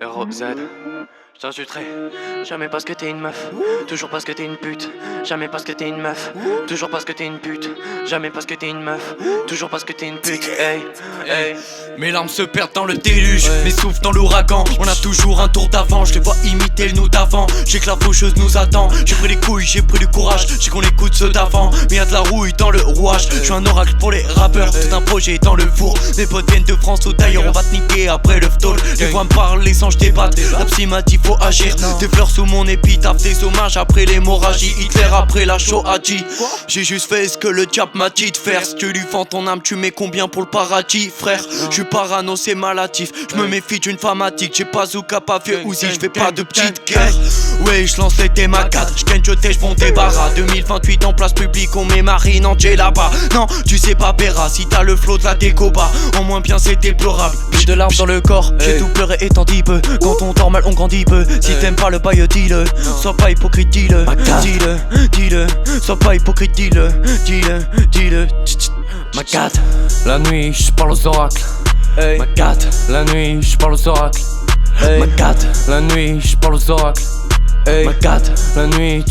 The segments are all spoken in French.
ROZ, je t'insulterai jamais parce que t'es une meuf, toujours parce que t'es une pute. Jamais parce que t'es une meuf, toujours parce que t'es une pute. Jamais parce que t'es une meuf, toujours parce que t'es une pute. Hey, hey. Mes larmes se perdent dans le déluge, mes souffles dans l'ouragan. On a toujours un tour d'avant, je les vois imiter le nous d'avant. J'ai que la faucheuse nous attend, j'ai pris les couilles, j'ai pris du courage. J'ai qu'on écoute ceux d'avant, mais y'a de la rouille dans le rouage. Je suis un oracle pour les rappeurs, tout un projet dans le four. Mes potes viennent de France ou d'ailleurs, on va te niquer après le ftol. Les voix me parlent sans je débatte, la psy m'a dit faut agir. Des fleurs sous mon épitaphe, des hommages après l'hémorragie. Hitler après la Shoah dit. J'ai juste fait ce que le diable m'a dit de faire. Si tu lui vends ton âme, tu mets combien pour le paradis, frère? Je suis parano, c'est malatif. Je me méfie d'une femme addict. J'ai pas Zouka, pas vieux Uzi, je fais pas de petite guerre. Ouais, je lance les thémacades, je gagne, je tèche, bon débarras. 2028 en place publique, on met Marine en J là-bas. Non, tu sais pas Béra, si t'as le flow de la décoba. En moins bien c'est déplorable. J'ai de larmes dans le corps, j'ai tout pleuré étant dit peu. Quand on dort mal, on grandit peu. Si t'aimes pas le bail, dis-le. Sois pas hypocrite, dis-le. Dis-le, dis-le. Sois pas hypocrite, dis-le. Dis-le, dis-le. Ma cat, la nuit, je parle aux oracles. Ma cat, la nuit, je parle aux oracles. Ma cat, la nuit, je parle aux oracles. Ma cat, la nuit,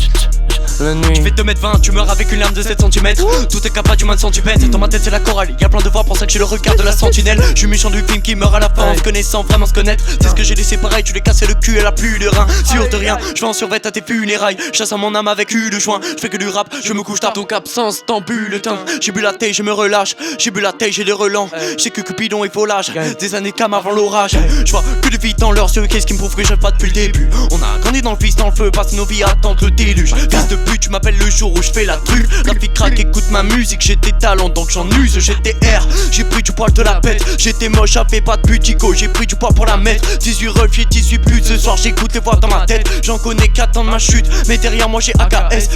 la nuit. Tu fais 2m20, tu meurs avec une larme de 7 cm. Tout est capable du moins de centimètres. Dans ma tête c'est la chorale, y'a plein de voix, pour ça que j'ai le regard de la sentinelle. Je suis méchant du film qui meurt à la fin en se connaissant, vraiment se connaître. C'est ce que j'ai laissé pareil, tu l'ai cassé le cul, elle a plus de rein. Sûr de rien, je vais en survêt à tes funérailles. Chasse à mon âme avec de joint, je fais que du rap, je me couche tard. Donc absence dans bulletin. J'ai bu la taille, je me relâche. J'ai bu la taille, j'ai des relents. J'ai que Cupidon et volage. Des années cam avant l'orage. Je vois que de vie dans leurs yeux, qu'est-ce qui me prouve que j'aime pas depuis le début. On a grandi dans le fils, dans le feu, passe nos vies à attendre le déluge. Fils de pute, tu m'appelles le jour où je fais la truc. La fille craque, écoute ma musique, j'ai des talents donc j'en use. J'étais R, j'ai pris du poil de la bête. J'étais moche, j'avais pas de butico, j'ai pris du poids pour la mettre. 18 refs, j'ai 18 putes, ce soir j'écoute les voix dans ma tête. J'en connais 4 ans de ma chute, mais derrière moi j'ai AKS.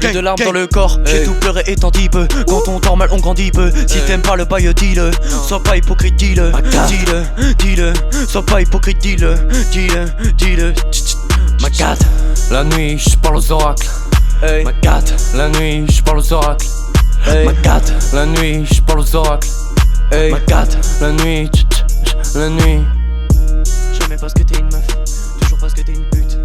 J'ai de larmes dans le corps, j'ai tout pleuré étant dit peu. Quand on dort mal, on grandit peu. Si t'aimes pas le bail, dis-le. Sois pas hypocrite, dis-le. Dis-le, dis-le. Sois pas hypocrite, dis-le. Dis-le, dis-le. Ma cat, la nuit, je parle aux oracles. Ma cat, la nuit, je parle aux oracles. Ma cat, la nuit, je parle aux oracles. Ma cat, la nuit, la nuit. Jamais parce que t'es une meuf, toujours parce que t'es une pute.